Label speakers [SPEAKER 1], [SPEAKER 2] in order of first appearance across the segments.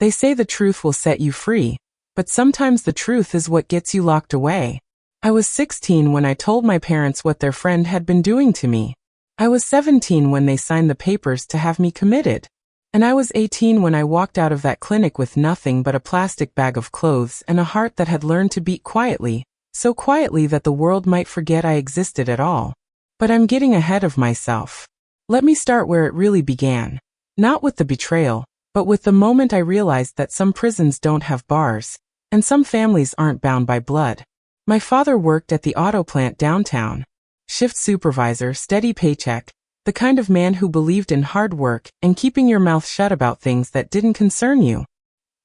[SPEAKER 1] They say the truth will set you free, but sometimes the truth is what gets you locked away. I was 16 when I told my parents what their friend had been doing to me. I was 17 when they signed the papers to have me committed. And I was 18 when I walked out of that clinic with nothing but a plastic bag of clothes and a heart that had learned to beat quietly, so quietly that the world might forget I existed at all. But I'm getting ahead of myself. Let me start where it really began. Not with the betrayal, but with the moment I realized that some prisons don't have bars, and some families aren't bound by blood. My father worked at the auto plant downtown. Shift supervisor, steady paycheck, the kind of man who believed in hard work and keeping your mouth shut about things that didn't concern you.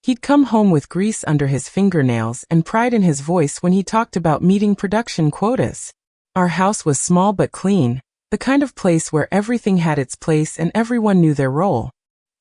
[SPEAKER 1] He'd come home with grease under his fingernails and pride in his voice when he talked about meeting production quotas. Our house was small but clean, the kind of place where everything had its place and everyone knew their role.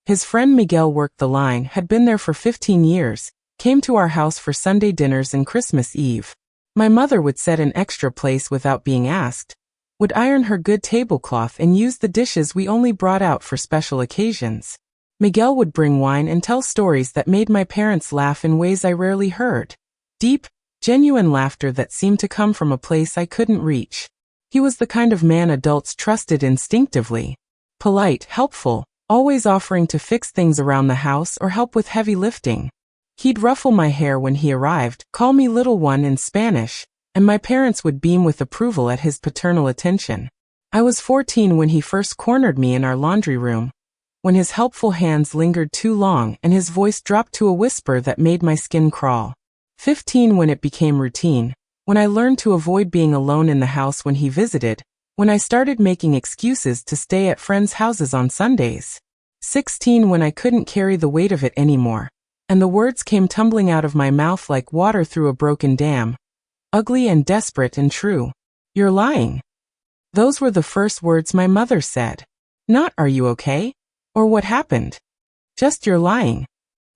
[SPEAKER 1] His friend Miguel worked the line, had been there for 15 years, came to our house for Sunday dinners and Christmas Eve. My mother would set an extra place without being asked, would iron her good tablecloth and use the dishes we only brought out for special occasions. Miguel would bring wine and tell stories that made my parents laugh in ways I rarely heard. Deep, genuine laughter that seemed to come from a place I couldn't reach. He was the kind of man adults trusted instinctively. Polite, helpful, always offering to fix things around the house or help with heavy lifting. He'd ruffle my hair when he arrived, call me little one in Spanish, and my parents would beam with approval at his paternal attention. I was 14 when he first cornered me in our laundry room, when his helpful hands lingered too long and his voice dropped to a whisper that made my skin crawl. 15 when it became routine, when I learned to avoid being alone in the house when he visited, when I started making excuses to stay at friends' houses on Sundays. 16 when I couldn't carry the weight of it anymore, and the words came tumbling out of my mouth like water through a broken dam. Ugly and desperate and true. You're lying. Those were the first words my mother said. Not, are you okay? Or what happened? Just, you're lying.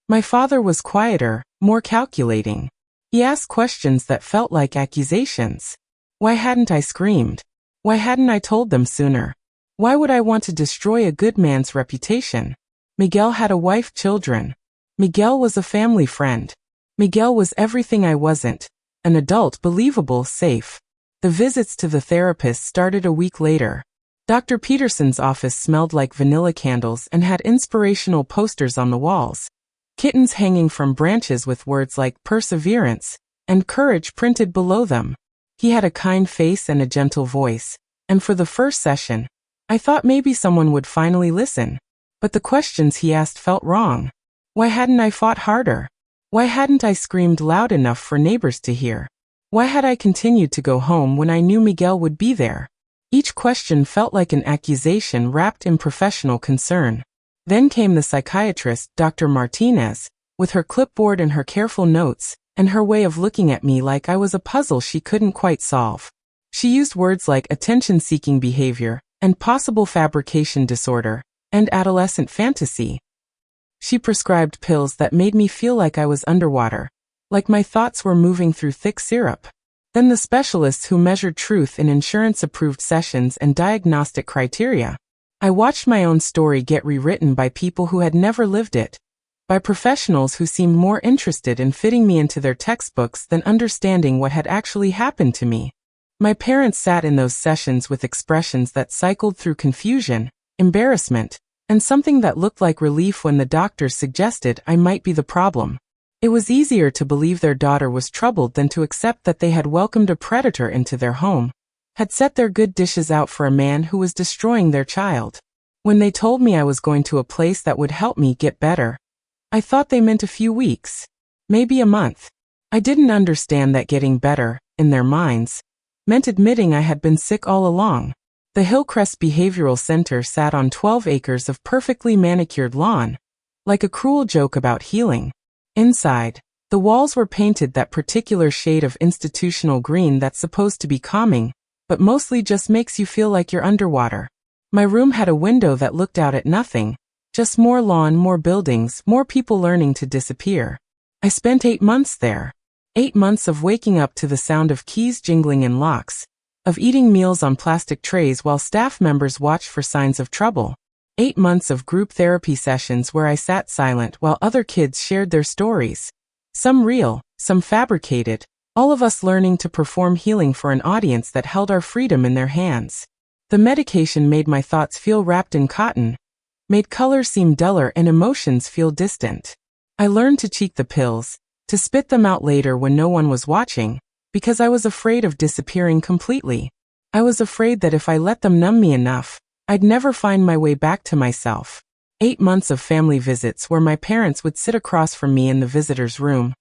[SPEAKER 1] My father was quieter, more calculating. He asked questions that felt like accusations. Why hadn't I screamed? Why hadn't I told them sooner? Why would I want to destroy a good man's reputation? Miguel had a wife, children. Miguel was a family friend. Miguel was everything I wasn't. An adult, believable, safe. The visits to the therapist started a week later. Dr. Peterson's office smelled like vanilla candles and had inspirational posters on the walls. Kittens hanging from branches with words like perseverance and courage printed below them. He had a kind face and a gentle voice, and for the first session, I thought maybe someone would finally listen. But the questions he asked felt wrong. Why hadn't I fought harder? Why hadn't I screamed loud enough for neighbors to hear? Why had I continued to go home when I knew Miguel would be there? Each question felt like an accusation wrapped in professional concern. Then came the psychiatrist, Dr. Martinez, with her clipboard and her careful notes, and her way of looking at me like I was a puzzle she couldn't quite solve. She used words like attention-seeking behavior, and possible fabrication disorder, and adolescent fantasy. She prescribed pills that made me feel like I was underwater, like my thoughts were moving through thick syrup. Then the specialists who measured truth in insurance-approved sessions and diagnostic criteria. I watched my own story get rewritten by people who had never lived it, by professionals who seemed more interested in fitting me into their textbooks than understanding what had actually happened to me. My parents sat in those sessions with expressions that cycled through confusion, embarrassment, and something that looked like relief when the doctors suggested I might be the problem. It was easier to believe their daughter was troubled than to accept that they had welcomed a predator into their home, had set their good dishes out for a man who was destroying their child. When they told me I was going to a place that would help me get better, I thought they meant a few weeks, maybe a month. I didn't understand that getting better, in their minds, meant admitting I had been sick all along. The Hillcrest Behavioral Center sat on 12 acres of perfectly manicured lawn, like a cruel joke about healing. Inside, the walls were painted that particular shade of institutional green that's supposed to be calming, but mostly just makes you feel like you're underwater. My room had a window that looked out at nothing, just more lawn, more buildings, more people learning to disappear. I spent 8 months there. 8 months of waking up to the sound of keys jingling in locks, of eating meals on plastic trays while staff members watched for signs of trouble. 8 months of group therapy sessions where I sat silent while other kids shared their stories. Some real, some fabricated, all of us learning to perform healing for an audience that held our freedom in their hands. The medication made my thoughts feel wrapped in cotton, made colors seem duller and emotions feel distant. I learned to cheek the pills, to spit them out later when no one was watching, because I was afraid of disappearing completely. I was afraid that if I let them numb me enough, I'd never find my way back to myself. 8 months of family visits where my parents would sit across from me in the visitor's room,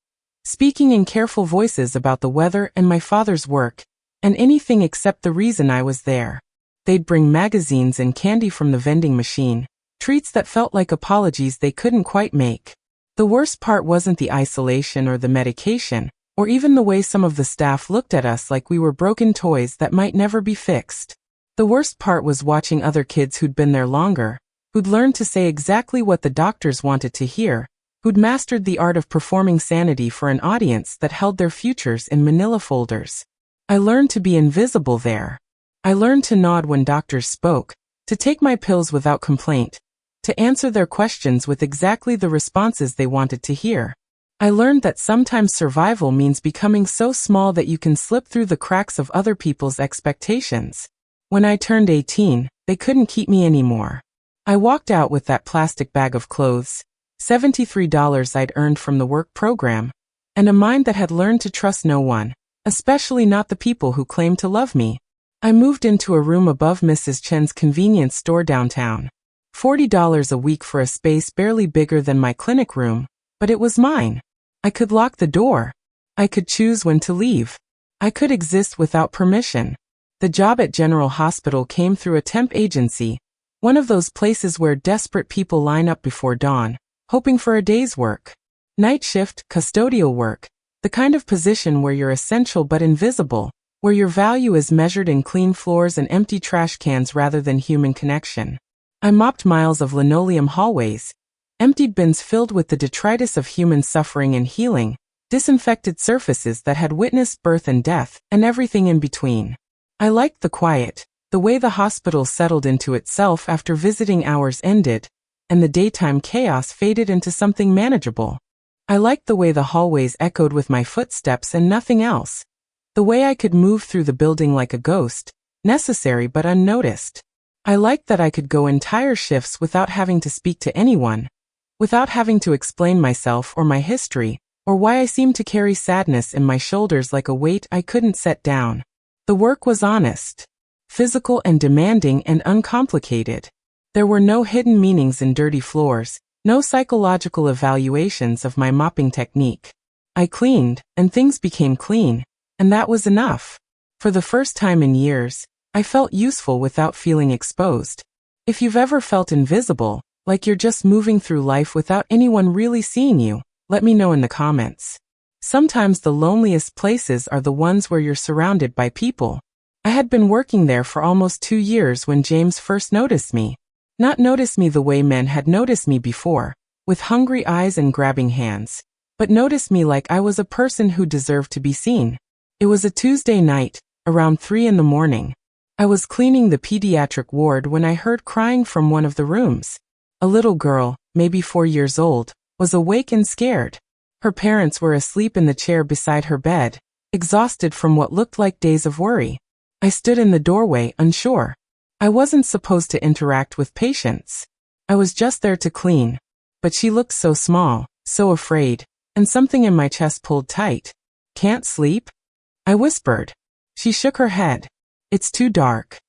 [SPEAKER 1] speaking in careful voices about the weather and my father's work, and anything except the reason I was there. They'd bring magazines and candy from the vending machine, treats that felt like apologies they couldn't quite make. The worst part wasn't the isolation or the medication, or even the way some of the staff looked at us like we were broken toys that might never be fixed. The worst part was watching other kids who'd been there longer, who'd learned to say exactly what the doctors wanted to hear, who'd mastered the art of performing sanity for an audience that held their futures in manila folders. I learned to be invisible there. I learned to nod when doctors spoke, to take my pills without complaint, to answer their questions with exactly the responses they wanted to hear. I learned that sometimes survival means becoming so small that you can slip through the cracks of other people's expectations. When I turned 18, they couldn't keep me anymore. I walked out with that plastic bag of clothes, $73 I'd earned from the work program, and a mind that had learned to trust no one, especially not the people who claimed to love me. I moved into a room above Mrs. Chen's convenience store downtown. $40 a week for a space barely bigger than my clinic room, but it was mine. I could lock the door. I could choose when to leave. I could exist without permission. The job at General Hospital came through a temp agency, one of those places where desperate people line up before dawn, hoping for a day's work. Night shift, custodial work, the kind of position where you're essential but invisible, where your value is measured in clean floors and empty trash cans rather than human connection. I mopped miles of linoleum hallways, emptied bins filled with the detritus of human suffering and healing, disinfected surfaces that had witnessed birth and death, and everything in between. I liked the quiet, the way the hospital settled into itself after visiting hours ended, and the daytime chaos faded into something manageable. I liked the way the hallways echoed with my footsteps and nothing else. The way I could move through the building like a ghost, necessary but unnoticed. I liked that I could go entire shifts without having to speak to anyone, without having to explain myself or my history, or why I seemed to carry sadness in my shoulders like a weight I couldn't set down. The work was honest, physical and demanding and uncomplicated. There were no hidden meanings in dirty floors, no psychological evaluations of my mopping technique. I cleaned, and things became clean, and that was enough. For the first time in years, I felt useful without feeling exposed. If you've ever felt invisible, like you're just moving through life without anyone really seeing you, let me know in the comments. Sometimes the loneliest places are the ones where you're surrounded by people. I had been working there for almost 2 years when James first noticed me. Not noticed me the way men had noticed me before, with hungry eyes and grabbing hands, but noticed me like I was a person who deserved to be seen. It was a Tuesday night, around 3 in the morning. I was cleaning the pediatric ward when I heard crying from one of the rooms. A little girl, maybe 4 years old, was awake and scared. Her parents were asleep in the chair beside her bed, exhausted from what looked like days of worry. I stood in the doorway, unsure. I wasn't supposed to interact with patients. I was just there to clean. But she looked so small, so afraid, and something in my chest pulled tight. "Can't sleep?" I whispered. She shook her head. "It's too dark."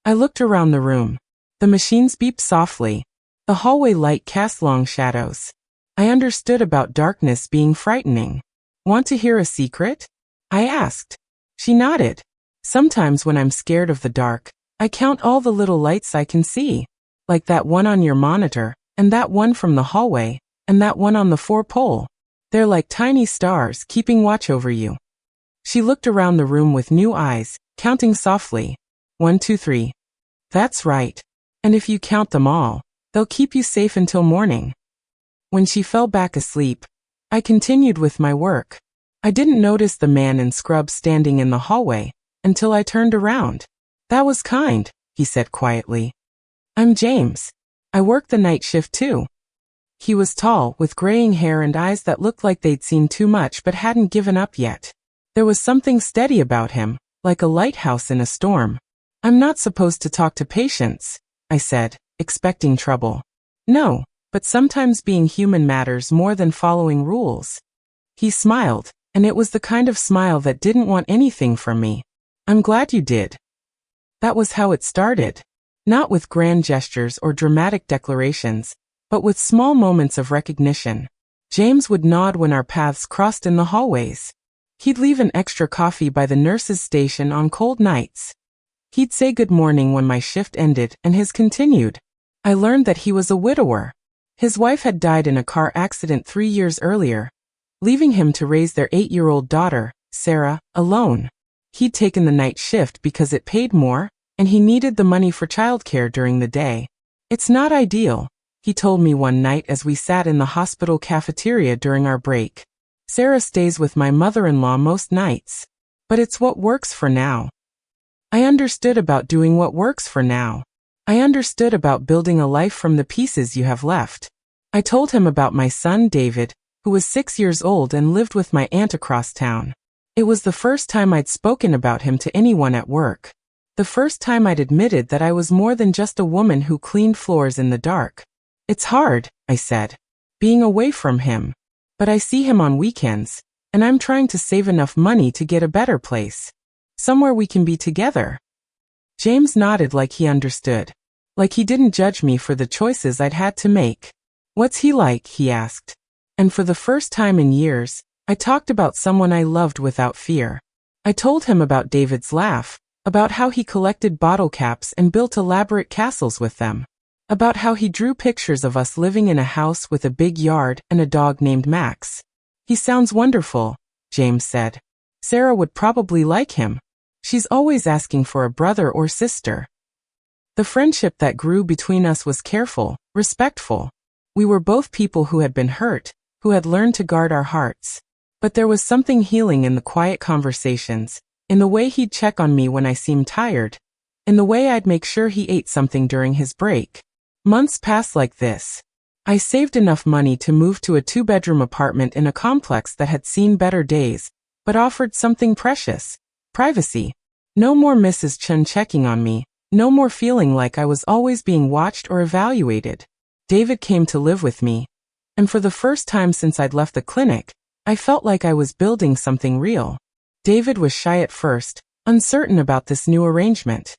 [SPEAKER 1] I looked around the room. The machines beeped softly. The hallway light cast long shadows. I understood about darkness being frightening. "Want to hear a secret?" I asked. She nodded. "Sometimes when I'm scared of the dark, I count all the little lights I can see. Like that one on your monitor, and that one from the hallway, and that one on the 4-pole. They're like tiny stars keeping watch over you." She looked around the room with new eyes, counting softly. 1, 2, 3. "That's right. And if you count them all, they'll keep you safe until morning." When she fell back asleep, I continued with my work. I didn't notice the man in scrubs standing in the hallway until I turned around. "That was kind," he said quietly. "I'm James." I worked the night shift too. He was tall, with graying hair and eyes that looked like they'd seen too much but hadn't given up yet. There was something steady about him, like a lighthouse in a storm. I'm not supposed to talk to patients, I said, expecting trouble. No, but sometimes being human matters more than following rules. He smiled, and it was the kind of smile that didn't want anything from me. I'm glad you did. That was how it started. Not with grand gestures or dramatic declarations, but with small moments of recognition. James would nod when our paths crossed in the hallways. He'd leave an extra coffee by the nurse's station on cold nights. He'd say good morning when my shift ended, and his continued. I learned that he was a widower. His wife had died in a car accident 3 years earlier, leaving him to raise their 8-year-old daughter, Sarah, alone. He'd taken the night shift because it paid more, and he needed the money for childcare during the day. It's not ideal, he told me one night as we sat in the hospital cafeteria during our break. Sarah stays with my mother-in-law most nights. But it's what works for now. I understood about doing what works for now. I understood about building a life from the pieces you have left. I told him about my son David, who was 6 years old and lived with my aunt across town. It was the first time I'd spoken about him to anyone at work. The first time I'd admitted that I was more than just a woman who cleaned floors in the dark. It's hard, I said, being away from him. But I see him on weekends, and I'm trying to save enough money to get a better place. Somewhere we can be together. James nodded like he understood. Like he didn't judge me for the choices I'd had to make. What's he like? He asked. And for the first time in years, I talked about someone I loved without fear. I told him about David's laugh, about how he collected bottle caps and built elaborate castles with them. About how he drew pictures of us living in a house with a big yard and a dog named Max. He sounds wonderful, James said. Sarah would probably like him. She's always asking for a brother or sister. The friendship that grew between us was careful, respectful. We were both people who had been hurt, who had learned to guard our hearts. But there was something healing in the quiet conversations, in the way he'd check on me when I seemed tired, in the way I'd make sure he ate something during his break. Months passed like this. I saved enough money to move to a 2-bedroom apartment in a complex that had seen better days, but offered something precious: privacy. No more Mrs. Chun checking on me, no more feeling like I was always being watched or evaluated. David came to live with me, and for the first time since I'd left the clinic, I felt like I was building something real. David was shy at first, uncertain about this new arrangement.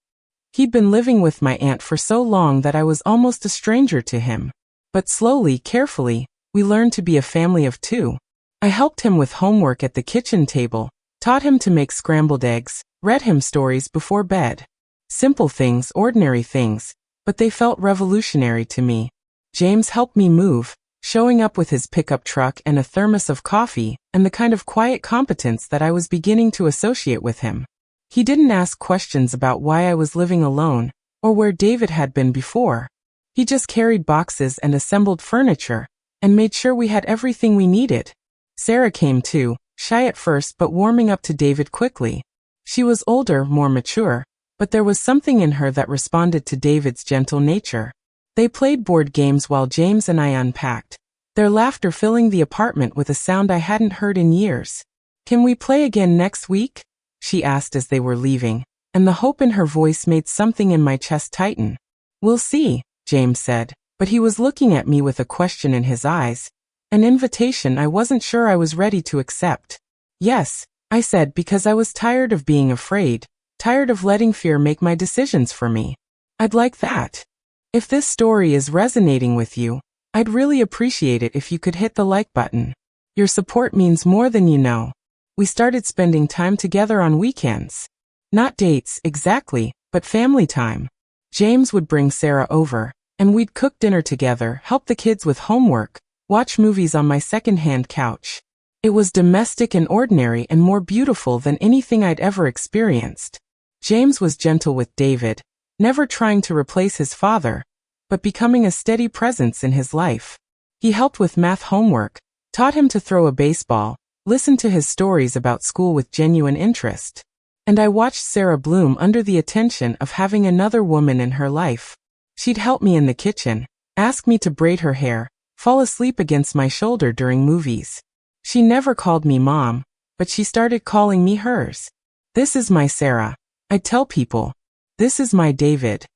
[SPEAKER 1] He'd been living with my aunt for so long that I was almost a stranger to him. But slowly, carefully, we learned to be a family of 2. I helped him with homework at the kitchen table, taught him to make scrambled eggs, read him stories before bed. Simple things, ordinary things, but they felt revolutionary to me. James helped me move, showing up with his pickup truck and a thermos of coffee, and the kind of quiet competence that I was beginning to associate with him. He didn't ask questions about why I was living alone, or where David had been before. He just carried boxes and assembled furniture, and made sure we had everything we needed. Sarah came too, shy at first but warming up to David quickly. She was older, more mature, but there was something in her that responded to David's gentle nature. They played board games while James and I unpacked, their laughter filling the apartment with a sound I hadn't heard in years. "Can we play again next week?" she asked as they were leaving, and the hope in her voice made something in my chest tighten. "We'll see," James said, but he was looking at me with a question in his eyes, an invitation I wasn't sure I was ready to accept. "Yes," I said, because I was tired of being afraid, tired of letting fear make my decisions for me. "I'd like that. If this story is resonating with you, I'd really appreciate it if you could hit the like button. Your support means more than you know." We started spending time together on weekends. Not dates, exactly, but family time. James would bring Sarah over, and we'd cook dinner together, help the kids with homework, watch movies on my second-hand couch. It was domestic and ordinary and more beautiful than anything I'd ever experienced. James was gentle with David, never trying to replace his father, but becoming a steady presence in his life. He helped with math homework, taught him to throw a baseball, listened to his stories about school with genuine interest. And I watched Sarah bloom under the attention of having another woman in her life. She'd help me in the kitchen, ask me to braid her hair, fall asleep against my shoulder during movies. She never called me mom, but she started calling me hers. This is my Sarah, I'd tell people. This is my David.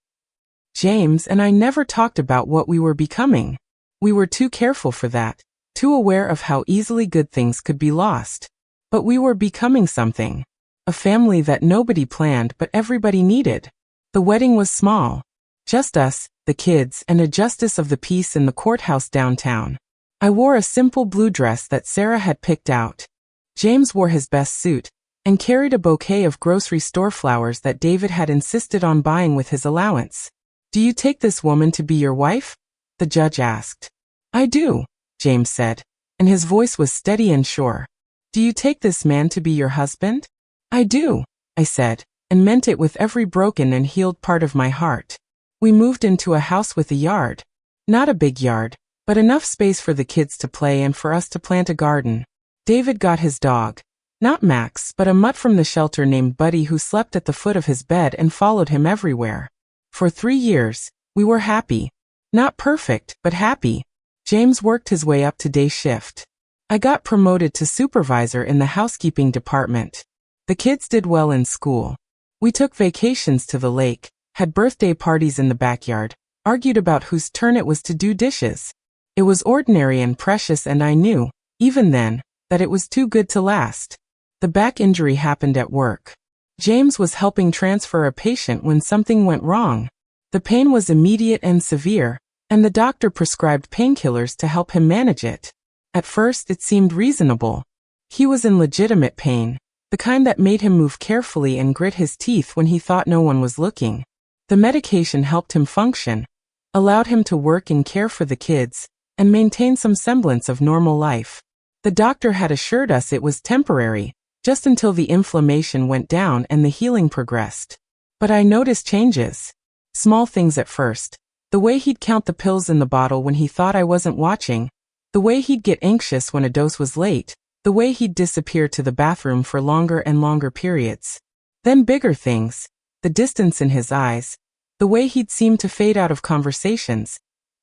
[SPEAKER 1] James and I never talked about what we were becoming. We were too careful for that, too aware of how easily good things could be lost. But we were becoming something. A family that nobody planned but everybody needed. The wedding was small. Just us, the kids, and a justice of the peace in the courthouse downtown. I wore a simple blue dress that Sarah had picked out. James wore his best suit, and carried a bouquet of grocery store flowers that David had insisted on buying with his allowance. Do you take this woman to be your wife? The judge asked. I do, James said, and his voice was steady and sure. Do you take this man to be your husband? I do, I said, and meant it with every broken and healed part of my heart. We moved into a house with a yard. Not a big yard, but enough space for the kids to play and for us to plant a garden. David got his dog. Not Max, but a mutt from the shelter named Buddy who slept at the foot of his bed and followed him everywhere. For 3 years, we were happy. Not perfect, but happy. James worked his way up to day shift. I got promoted to supervisor in the housekeeping department. The kids did well in school. We took vacations to the lake, had birthday parties in the backyard, argued about whose turn it was to do dishes. It was ordinary and precious, and I knew, even then, that it was too good to last. The back injury happened at work. James was helping transfer a patient when something went wrong. The pain was immediate and severe, and the doctor prescribed painkillers to help him manage it. At first it seemed reasonable. He was in legitimate pain, the kind that made him move carefully and grit his teeth when he thought no one was looking. The medication helped him function, allowed him to work and care for the kids, and maintain some semblance of normal life. The doctor had assured us it was temporary, just until the inflammation went down and the healing progressed. But I noticed changes. Small things at first. The way he'd count the pills in the bottle when he thought I wasn't watching. The way he'd get anxious when a dose was late. The way he'd disappear to the bathroom for longer and longer periods. Then bigger things. The distance in his eyes. The way he'd seem to fade out of conversations.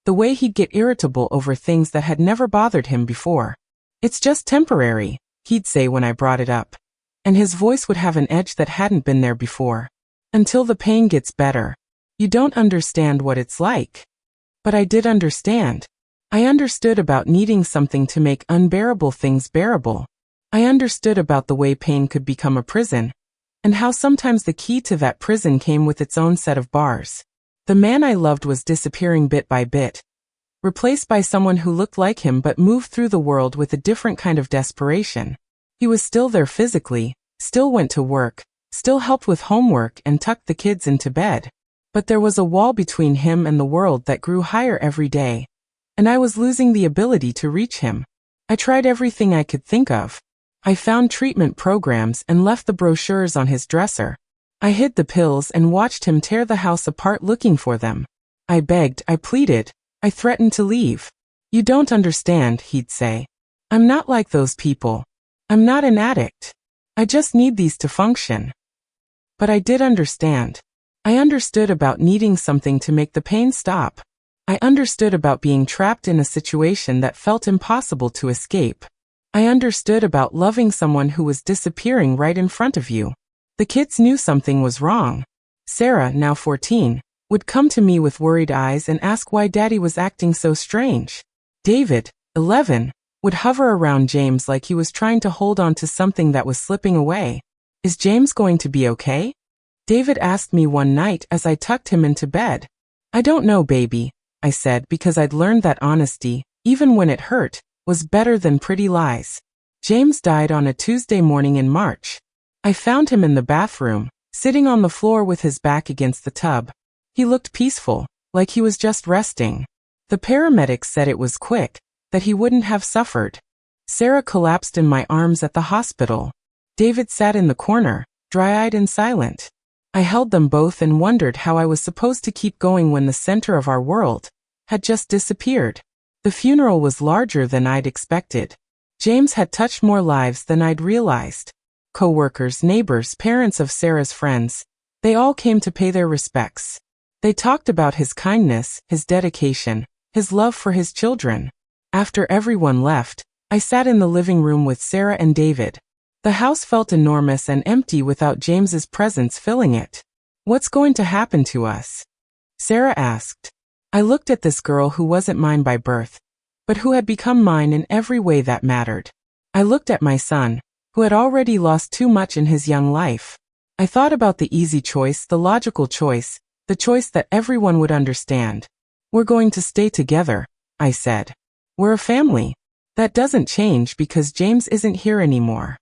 [SPEAKER 1] The way he'd get irritable over things that had never bothered him before. It's just temporary, he'd say when I brought it up. And his voice would have an edge that hadn't been there before. Until the pain gets better. You don't understand what it's like. But I did understand. I understood about needing something to make unbearable things bearable. I understood about the way pain could become a prison, and how sometimes the key to that prison came with its own set of bars. The man I loved was disappearing bit by bit, replaced by someone who looked like him but moved through the world with a different kind of desperation. He was still there physically, still went to work, still helped with homework and tucked the kids into bed. But there was a wall between him and the world that grew higher every day, and I was losing the ability to reach him. I tried everything I could think of. I found treatment programs and left the brochures on his dresser. I hid the pills and watched him tear the house apart looking for them. I begged, I pleaded, I threatened to leave. You don't understand, he'd say. I'm not like those people. I'm not an addict. I just need these to function. But I did understand. I understood about needing something to make the pain stop. I understood about being trapped in a situation that felt impossible to escape. I understood about loving someone who was disappearing right in front of you. The kids knew something was wrong. Sarah, now 14, would come to me with worried eyes and ask why Daddy was acting so strange. David, 11, would hover around James like he was trying to hold on to something that was slipping away. Is James going to be okay? David asked me one night as I tucked him into bed. I don't know, baby, I said, because I'd learned that honesty, even when it hurt, was better than pretty lies. James died on a Tuesday morning in March. I found him in the bathroom, sitting on the floor with his back against the tub. He looked peaceful, like he was just resting. The paramedics said it was quick, that he wouldn't have suffered. Sarah collapsed in my arms at the hospital. David sat in the corner, dry-eyed and silent. I held them both and wondered how I was supposed to keep going when the center of our world had just disappeared. The funeral was larger than I'd expected. James had touched more lives than I'd realized. Co-workers, neighbors, parents of Sarah's friends, they all came to pay their respects. They talked about his kindness, his dedication, his love for his children. After everyone left, I sat in the living room with Sarah and David. The house felt enormous and empty without James's presence filling it. "What's going to happen to us?" Sarah asked. I looked at this girl who wasn't mine by birth, but who had become mine in every way that mattered. I looked at my son, who had already lost too much in his young life. I thought about the easy choice, the logical choice, the choice that everyone would understand. "We're going to stay together," I said. "We're a family. That doesn't change because James isn't here anymore."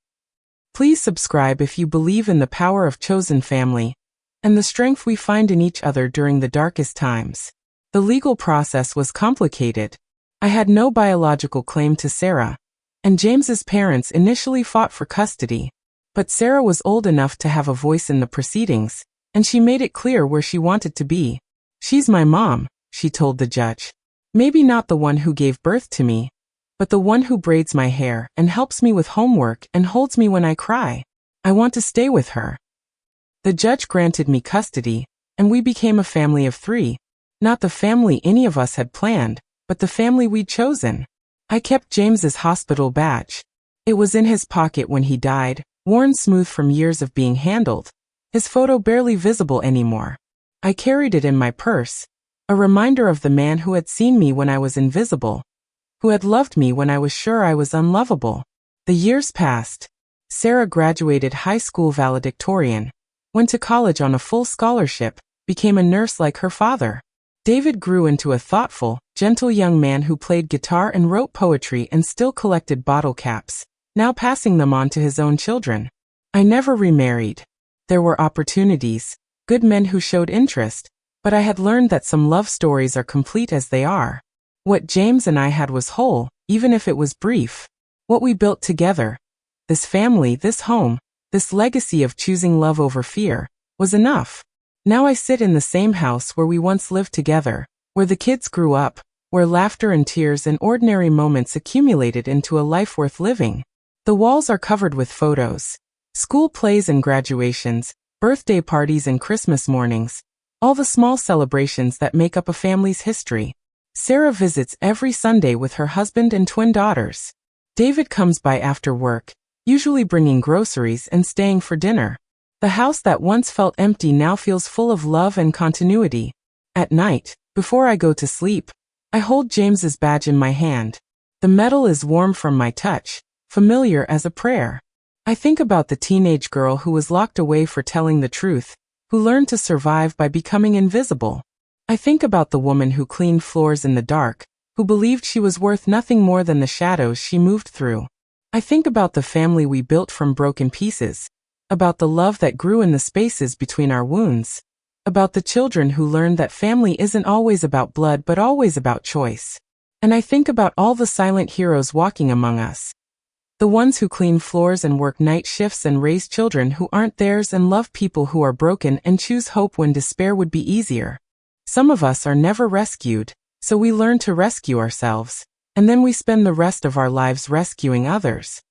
[SPEAKER 1] Please subscribe if you believe in the power of chosen family and the strength we find in each other during the darkest times. The legal process was complicated. I had no biological claim to Sarah, and James's parents initially fought for custody. But Sarah was old enough to have a voice in the proceedings, and she made it clear where she wanted to be. "She's my mom," she told the judge. "Maybe not the one who gave birth to me, but the one who braids my hair and helps me with homework and holds me when I cry. I want to stay with her." The judge granted me custody, and we became a family of 3. Not the family any of us had planned, but the family we'd chosen. I kept James's hospital badge. It was in his pocket when he died, worn smooth from years of being handled, his photo barely visible anymore. I carried it in my purse, a reminder of the man who had seen me when I was invisible, who had loved me when I was sure I was unlovable. The years passed. Sarah graduated high school valedictorian, went to college on a full scholarship, became a nurse like her father. David grew into a thoughtful, gentle young man who played guitar and wrote poetry and still collected bottle caps, now passing them on to his own children. I never remarried. There were opportunities, good men who showed interest, but I had learned that some love stories are complete as they are. What James and I had was whole, even if it was brief. What we built together, this family, this home, this legacy of choosing love over fear, was enough. Now I sit in the same house where we once lived together, where the kids grew up, where laughter and tears and ordinary moments accumulated into a life worth living. The walls are covered with photos. School plays and graduations, birthday parties and Christmas mornings, all the small celebrations that make up a family's history. Sarah visits every Sunday with her husband and twin daughters. David comes by after work, usually bringing groceries and staying for dinner. The house that once felt empty now feels full of love and continuity. At night, before I go to sleep, I hold James's badge in my hand. The metal is warm from my touch, familiar as a prayer. I think about the teenage girl who was locked away for telling the truth, who learned to survive by becoming invisible. I think about the woman who cleaned floors in the dark, who believed she was worth nothing more than the shadows she moved through. I think about the family we built from broken pieces, about the love that grew in the spaces between our wounds, about the children who learned that family isn't always about blood but always about choice. And I think about all the silent heroes walking among us. The ones who clean floors and work night shifts and raise children who aren't theirs and love people who are broken and choose hope when despair would be easier. Some of us are never rescued, so we learn to rescue ourselves, and then we spend the rest of our lives rescuing others.